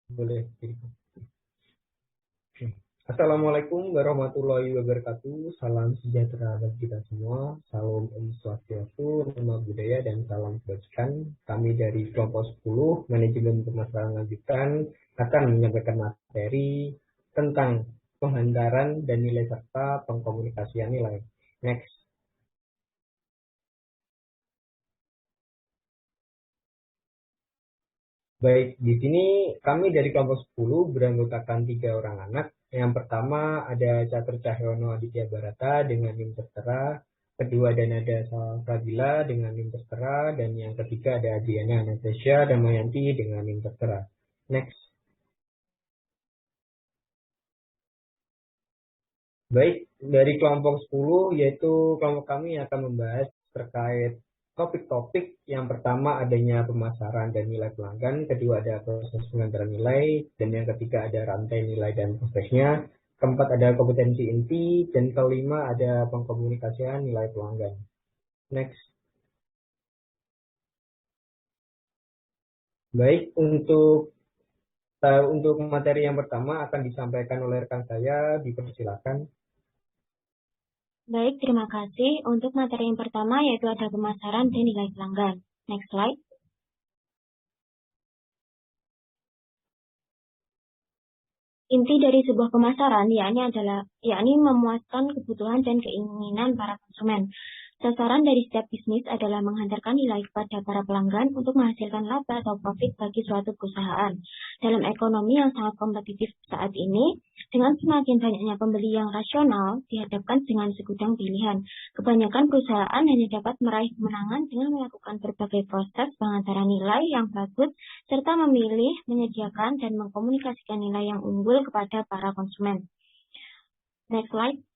Boleh. Assalamualaikum warahmatullahi wabarakatuh. Salam sejahtera bagi kita semua. Salam Om Swastiastu, Nama Budaya, dan salam kebajikan. Kami dari kelompok 10 Manajemen Pemasaran Lanjutan akan menyampaikan materi tentang penghantaran dan nilai serta pengkomunikasian nilai. Next. Baik, di sini kami dari kelompok 10 beranggotakan 3 orang anak. Yang pertama ada Catur Cahyono Aditya Barata dengan NIM Tertera, kedua ada Nada Salsabila dengan NIM Tertera, dan yang ketiga ada Adriana Anastasia Damayanti dengan NIM Tertera. Next. Baik, dari kelompok 10 yaitu kelompok kami akan membahas terkait topik-topik. Yang pertama adanya pemasaran dan nilai pelanggan, kedua ada proses penghantaran nilai, dan yang ketiga ada rantai nilai dan prosesnya, keempat ada kompetensi inti, dan kelima ada pengkomunikasian nilai pelanggan. Next. Baik, untuk materi yang pertama akan disampaikan oleh rekan saya, dipersilakan. Baik, terima kasih. Untuk materi yang pertama yaitu ada pemasaran dan nilai pelanggan. Next slide. Inti dari sebuah pemasaran yakni memuaskan kebutuhan dan keinginan para konsumen. Sasaran dari setiap bisnis adalah menghantarkan nilai kepada para pelanggan untuk menghasilkan laba atau profit bagi suatu perusahaan. Dalam ekonomi yang sangat kompetitif saat ini, dengan semakin banyaknya pembeli yang rasional dihadapkan dengan segudang pilihan. Kebanyakan perusahaan hanya dapat meraih kemenangan dengan melakukan berbagai proses penghantaran nilai yang bagus serta memilih, menyediakan, dan mengkomunikasikan nilai yang unggul kepada para konsumen. Next slide.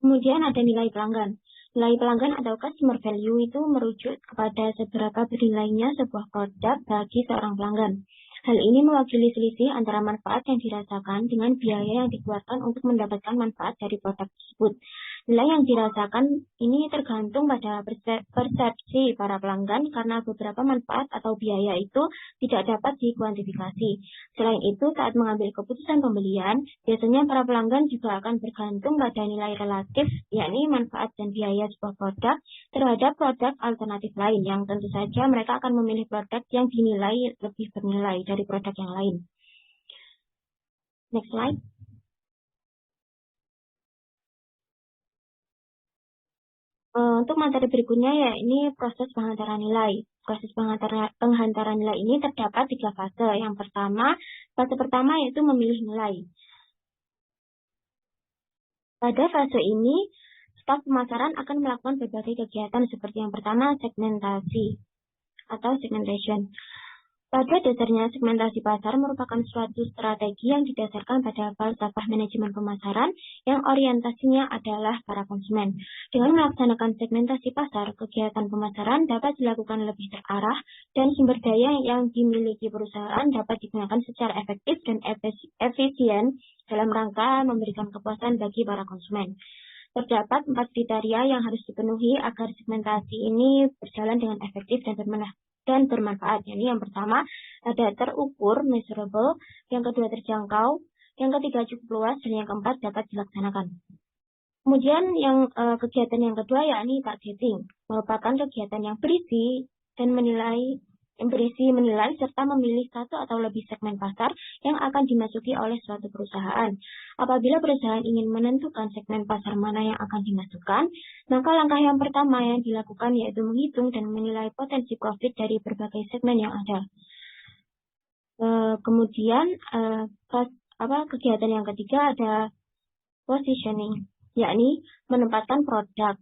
Kemudian ada nilai pelanggan. Nilai pelanggan atau customer value itu merujuk kepada seberapa bernilainya sebuah produk bagi seorang pelanggan. Hal ini mewakili selisih antara manfaat yang dirasakan dengan biaya yang dikeluarkan untuk mendapatkan manfaat dari produk tersebut. Nilai yang dirasakan ini tergantung pada persepsi para pelanggan karena beberapa manfaat atau biaya itu tidak dapat dikuantifikasi. Selain itu, saat mengambil keputusan pembelian, biasanya para pelanggan juga akan bergantung pada nilai relatif, yakni manfaat dan biaya sebuah produk terhadap produk alternatif lain, yang tentu saja mereka akan memilih produk yang dinilai lebih bernilai dari produk yang lain. Next slide. Untuk materi berikutnya ya ini proses penghantaran nilai. Proses penghantaran nilai ini terdapat 3 fase. Fase pertama yaitu memilih nilai. Pada fase ini, staf pemasaran akan melakukan berbagai kegiatan seperti yang pertama segmentasi atau segmentation. Pada dasarnya, segmentasi pasar merupakan suatu strategi yang didasarkan pada falsafah manajemen pemasaran yang orientasinya adalah para konsumen. Dengan melaksanakan segmentasi pasar, kegiatan pemasaran dapat dilakukan lebih terarah dan sumber daya yang dimiliki perusahaan dapat digunakan secara efektif dan efisien dalam rangka memberikan kepuasan bagi para konsumen. Terdapat 4 kriteria yang harus dipenuhi agar segmentasi ini berjalan dengan efektif dan bermanfaat. Jadi yang pertama ada terukur, measurable, yang kedua terjangkau, yang ketiga cukup luas, dan yang keempat dapat dilaksanakan. Kemudian kegiatan yang kedua yakni targeting, merupakan kegiatan yang berisi menilai serta memilih satu atau lebih segmen pasar yang akan dimasuki oleh suatu perusahaan. Apabila perusahaan ingin menentukan segmen pasar mana yang akan dimasukkan, maka langkah yang pertama yang dilakukan yaitu menghitung dan menilai potensi profit dari berbagai segmen yang ada. Kemudian kegiatan yang ketiga ada positioning, yakni menempatkan produk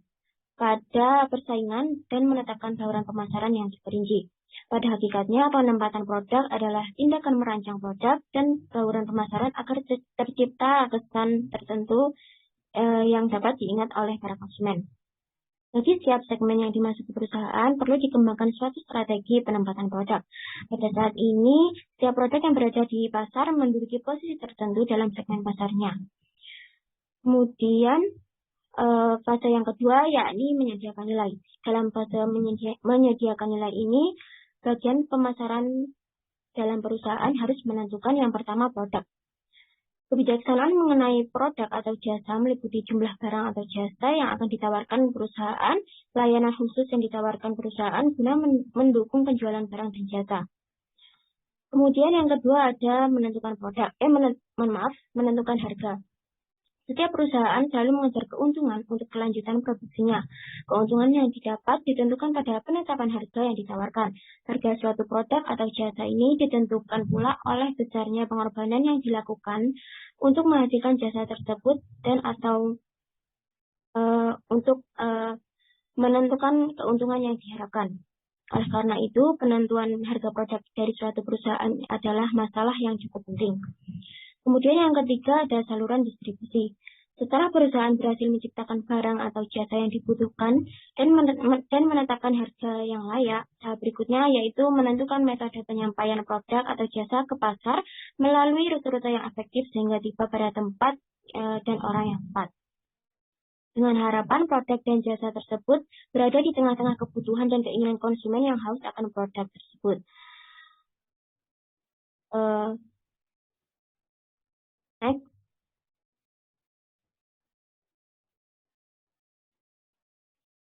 pada persaingan dan menetapkan saluran pemasaran yang terperinci. Pada hakikatnya, penempatan produk adalah tindakan merancang produk dan saluran pemasaran agar tercipta kesan tertentu yang dapat diingat oleh para konsumen. Bagi setiap segmen yang dimasuki perusahaan, perlu dikembangkan suatu strategi penempatan produk. Pada saat ini, setiap produk yang berada di pasar menduduki posisi tertentu dalam segmen pasarnya. Kemudian, Fase yang kedua yakni menyediakan nilai. Dalam fase menyediakan nilai ini, bagian pemasaran dalam perusahaan harus menentukan yang pertama produk. Kebijaksanaan mengenai produk atau jasa meliputi jumlah barang atau jasa yang akan ditawarkan perusahaan, layanan khusus yang ditawarkan perusahaan guna mendukung penjualan barang dan jasa. Kemudian yang kedua ada menentukan produk, menentukan harga. Setiap perusahaan selalu mengejar keuntungan untuk kelanjutan produksinya. Keuntungan yang didapat ditentukan pada penetapan harga yang ditawarkan. Harga suatu produk atau jasa ini ditentukan pula oleh besarnya pengorbanan yang dilakukan untuk menghasilkan jasa tersebut dan atau untuk menentukan keuntungan yang diharapkan. Oleh karena itu, penentuan harga produk dari suatu perusahaan adalah masalah yang cukup penting. Kemudian yang ketiga ada saluran distribusi. Setelah perusahaan berhasil menciptakan barang atau jasa yang dibutuhkan dan menetapkan harga yang layak, tahap berikutnya yaitu menentukan metode penyampaian produk atau jasa ke pasar melalui rute-rute yang efektif sehingga tiba pada tempat dan orang yang tepat. Dengan harapan produk dan jasa tersebut berada di tengah-tengah kebutuhan dan keinginan konsumen yang haus akan produk tersebut. Next.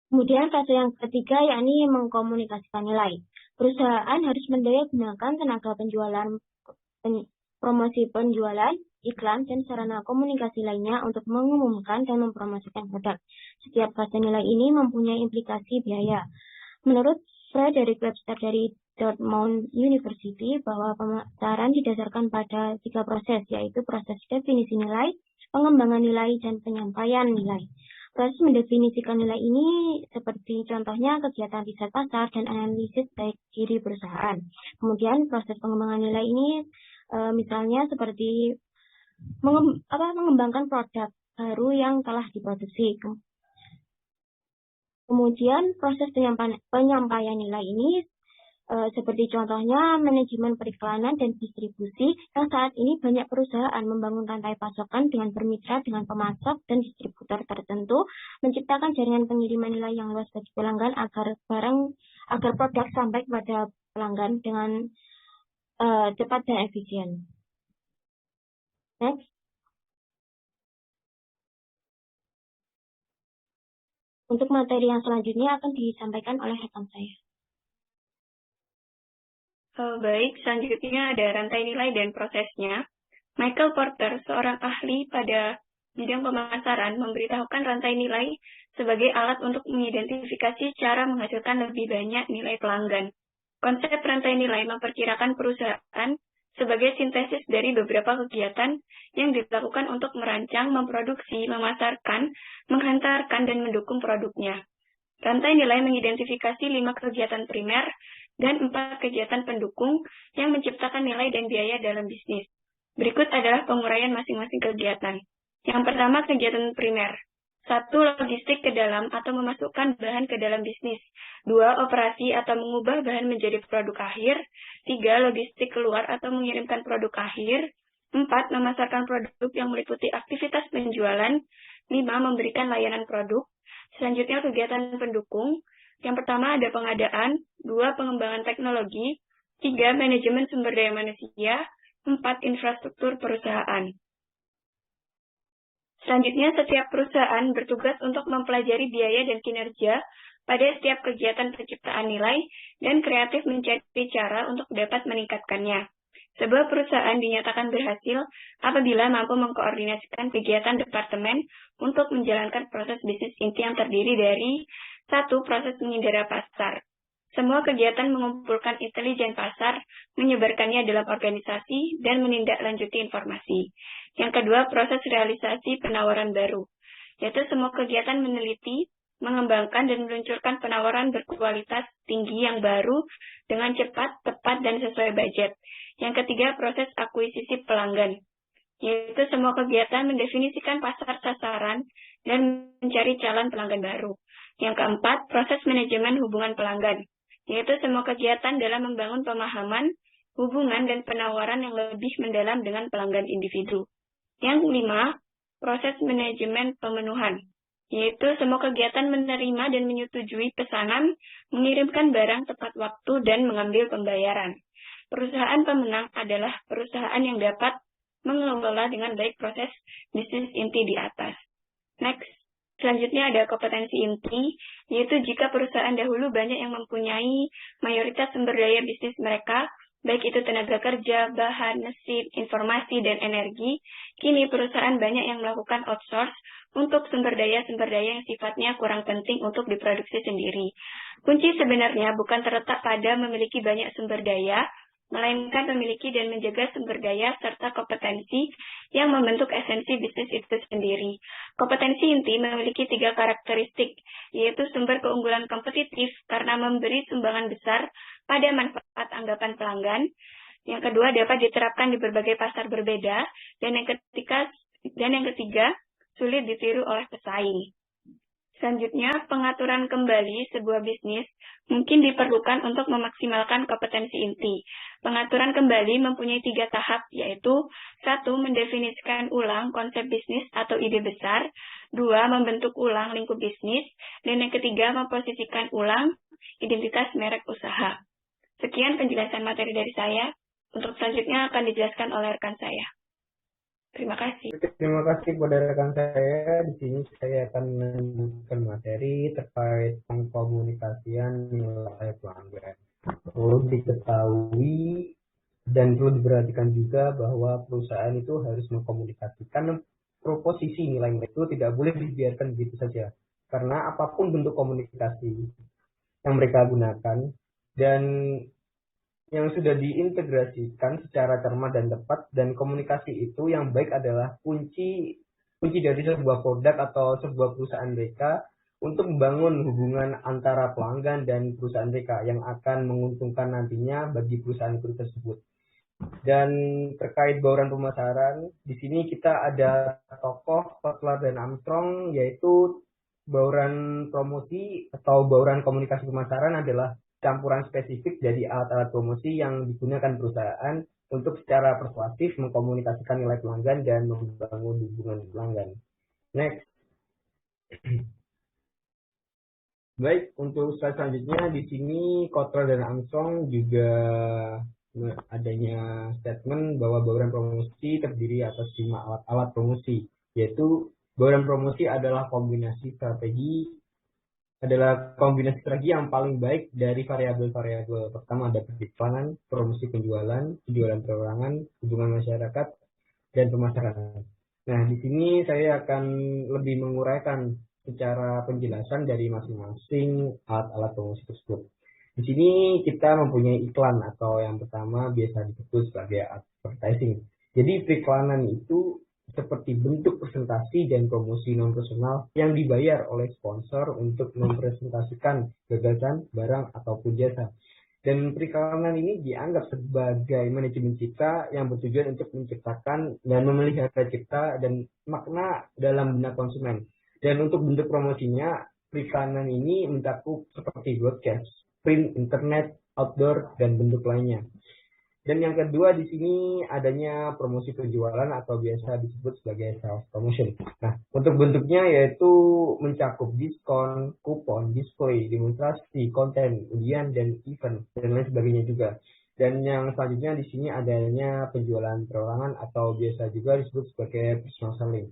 Kemudian fase yang ketiga yakni mengkomunikasikan nilai. Perusahaan harus mendaya gunakan tenaga penjualan, promosi penjualan, iklan, dan sarana komunikasi lainnya untuk mengumumkan dan mempromosikan produk. Setiap fase nilai ini mempunyai implikasi biaya. Menurut Frederick Webster dari Dartmouth University bahwa pemasaran didasarkan pada 3 proses, yaitu proses definisi nilai, pengembangan nilai, dan penyampaian nilai. Proses mendefinisikan nilai ini seperti contohnya kegiatan riset pasar dan analisis baik diri perusahaan. Kemudian proses pengembangan nilai ini misalnya seperti mengembangkan produk baru yang telah diproduksi. Kemudian proses penyampaian nilai ini seperti contohnya manajemen periklanan dan distribusi yang saat ini banyak perusahaan membangun rantai pasokan dengan bermitra dengan pemasok dan distributor tertentu, menciptakan jaringan pengiriman nilai yang luas bagi pelanggan agar produk sampai kepada pelanggan dengan cepat dan efisien. Next. Untuk materi yang selanjutnya akan disampaikan oleh rekan saya. Baik, selanjutnya ada rantai nilai dan prosesnya. Michael Porter, seorang ahli pada bidang pemasaran, memberitahukan rantai nilai sebagai alat untuk mengidentifikasi cara menghasilkan lebih banyak nilai pelanggan. Konsep rantai nilai memperkirakan perusahaan sebagai sintesis dari beberapa kegiatan yang dilakukan untuk merancang, memproduksi, memasarkan, menghantarkan, dan mendukung produknya. Rantai nilai mengidentifikasi 5 kegiatan primer dan 4 kegiatan pendukung yang menciptakan nilai dan biaya dalam bisnis. Berikut adalah penguraian masing-masing kegiatan. Yang pertama, kegiatan primer. 1. Logistik ke dalam atau memasukkan bahan ke dalam bisnis. 2. Operasi atau mengubah bahan menjadi produk akhir. 3. Logistik keluar atau mengirimkan produk akhir. 4. Memasarkan produk yang meliputi aktivitas penjualan. 5. Memberikan layanan produk. Selanjutnya, kegiatan pendukung. Yang pertama ada pengadaan, 2. Pengembangan teknologi, 3. Manajemen sumber daya manusia, 4. Infrastruktur perusahaan. Selanjutnya, setiap perusahaan bertugas untuk mempelajari biaya dan kinerja pada setiap kegiatan penciptaan nilai dan kreatif mencari cara untuk dapat meningkatkannya. Sebuah perusahaan dinyatakan berhasil apabila mampu mengkoordinasikan kegiatan departemen untuk menjalankan proses bisnis inti yang terdiri dari 1. Proses pengindera pasar. Semua kegiatan mengumpulkan intelijen pasar, menyebarkannya dalam organisasi, dan menindaklanjuti informasi. Yang kedua, proses realisasi penawaran baru, yaitu semua kegiatan meneliti, mengembangkan, dan meluncurkan penawaran berkualitas tinggi yang baru dengan cepat, tepat, dan sesuai budget. Yang ketiga, proses akuisisi pelanggan, yaitu semua kegiatan mendefinisikan pasar sasaran dan mencari calon pelanggan baru. Yang keempat, proses manajemen hubungan pelanggan, yaitu semua kegiatan dalam membangun pemahaman, hubungan, dan penawaran yang lebih mendalam dengan pelanggan individu. Yang kelima, proses manajemen pemenuhan, yaitu semua kegiatan menerima dan menyetujui pesanan, mengirimkan barang tepat waktu, dan mengambil pembayaran. Perusahaan pemenang adalah perusahaan yang dapat mengelola dengan baik proses bisnis inti di atas. Next. Selanjutnya ada kompetensi inti, yaitu jika perusahaan dahulu banyak yang mempunyai mayoritas sumber daya bisnis mereka, baik itu tenaga kerja, bahan, mesin, informasi, dan energi, kini perusahaan banyak yang melakukan outsource untuk sumber daya yang sifatnya kurang penting untuk diproduksi sendiri. Kunci sebenarnya bukan terletak pada memiliki banyak sumber daya, melainkan memiliki dan menjaga sumber daya serta kompetensi yang membentuk esensi bisnis itu sendiri. Kompetensi inti memiliki 3 karakteristik, yaitu sumber keunggulan kompetitif karena memberi sumbangan besar pada manfaat anggapan pelanggan. Yang kedua, dapat diterapkan di berbagai pasar berbeda. Dan yang ketiga, sulit ditiru oleh pesaing. Selanjutnya, pengaturan kembali sebuah bisnis mungkin diperlukan untuk memaksimalkan kompetensi inti. Pengaturan kembali mempunyai 3 tahap, yaitu 1. Mendefinisikan ulang konsep bisnis atau ide besar, 2. Membentuk ulang lingkup bisnis, dan yang ketiga, memposisikan ulang identitas merek usaha. Sekian penjelasan materi dari saya. Untuk selanjutnya akan dijelaskan oleh rekan saya. Terima kasih. Terima kasih kepada rekan saya. Di sini saya akan melanjutkan materi terkait pengkomunikasian nilai pelanggan. Perlu diketahui dan perlu diperhatikan juga bahwa perusahaan itu harus mengkomunikasikan proposisi nilai itu, tidak boleh dibiarkan begitu saja. Karena apapun bentuk komunikasi yang mereka gunakan dan yang sudah diintegrasikan secara cermat dan tepat, dan komunikasi itu yang baik adalah kunci dari sebuah produk atau sebuah perusahaan mereka untuk membangun hubungan antara pelanggan dan perusahaan mereka yang akan menguntungkan nantinya bagi perusahaan itu tersebut. Dan terkait bauran pemasaran, di sini kita ada tokoh Kotler dan Armstrong, yaitu bauran promosi atau bauran komunikasi pemasaran adalah campuran spesifik dari alat-alat promosi yang digunakan perusahaan untuk secara persuasif mengkomunikasikan nilai pelanggan dan membangun hubungan pelanggan. Next. Baik, untuk slide selanjutnya di sini Kotler dan Armstrong juga adanya statement bahwa bauran promosi terdiri atas 5 alat-alat promosi, yaitu bauran promosi adalah kombinasi strategi yang paling baik dari variabel-variabel. Pertama ada periklanan, promosi penjualan perorangan, hubungan masyarakat, dan pemasaran. Nah, di sini saya akan lebih menguraikan secara penjelasan dari masing-masing alat-alat promosi tersebut. Di sini kita mempunyai iklan atau yang pertama biasa disebut sebagai advertising. Jadi periklanan itu seperti bentuk presentasi dan promosi non-personal yang dibayar oleh sponsor untuk mempresentasikan gagasan, barang, ataupun jasa. Dan periklanan ini dianggap sebagai manajemen cipta yang bertujuan untuk menciptakan dan memelihara cipta dan makna dalam benak konsumen. Dan untuk bentuk promosinya, periklanan ini mencakup seperti broadcast, print, internet, outdoor, dan bentuk lainnya. Dan yang kedua di sini adanya promosi penjualan atau biasa disebut sebagai sales promotion. Nah, untuk bentuknya yaitu mencakup diskon, kupon, display, demonstrasi, konten, undian, dan event, dan lain sebagainya juga. Dan yang selanjutnya di sini adanya penjualan perorangan atau biasa juga disebut sebagai personal selling.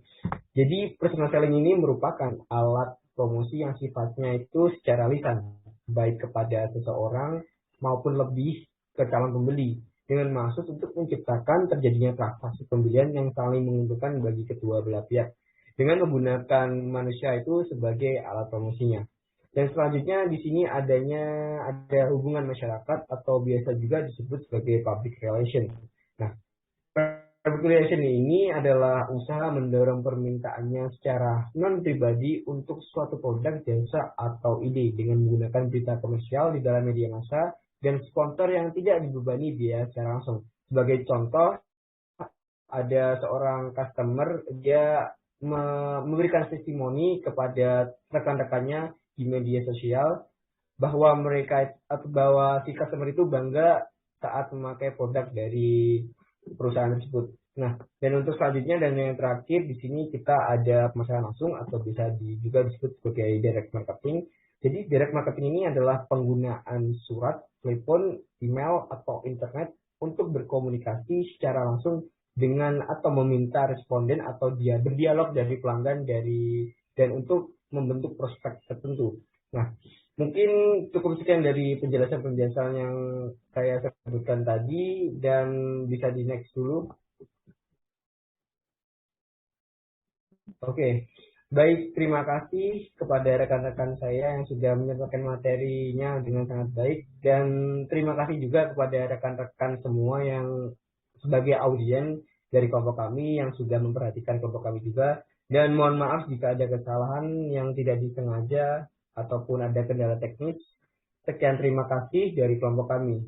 Jadi personal selling ini merupakan alat promosi yang sifatnya itu secara lisan, baik kepada seseorang maupun lebih ke calon pembeli, dengan maksud untuk menciptakan terjadinya transaksi pembelian yang saling menguntungkan bagi kedua belah pihak, dengan menggunakan manusia itu sebagai alat promosinya. Dan selanjutnya di sini ada hubungan masyarakat atau biasa juga disebut sebagai public relation. Nah, public relation ini adalah usaha mendorong permintaannya secara non-pribadi untuk suatu produk, jasa, atau ide dengan menggunakan berita komersial di dalam media massa dan sponsor yang tidak dibebani biaya secara langsung. Sebagai contoh, ada seorang customer, dia memberikan testimoni kepada rekan-rekannya di media sosial bahwa si customer itu bangga saat memakai produk dari perusahaan tersebut. Nah, dan untuk selanjutnya dan yang terakhir di sini kita ada pemasaran langsung atau bisa juga disebut sebagai direct marketing. Jadi direct marketing ini adalah penggunaan surat, telepon, email, atau internet untuk berkomunikasi secara langsung dengan atau meminta responden atau dia berdialog dari pelanggan dan untuk membentuk prospek tertentu. Nah, mungkin cukup sekian dari penjelasan-penjelasan yang saya sebutkan tadi dan bisa di next dulu. Oke, baik. Terima kasih kepada rekan-rekan saya yang sudah menyampaikan materinya dengan sangat baik. Dan terima kasih juga kepada rekan-rekan semua yang sebagai audien dari kelompok kami yang sudah memperhatikan kelompok kami juga. Dan mohon maaf jika ada kesalahan yang tidak disengaja ataupun ada kendala teknis. Sekian terima kasih dari kelompok kami.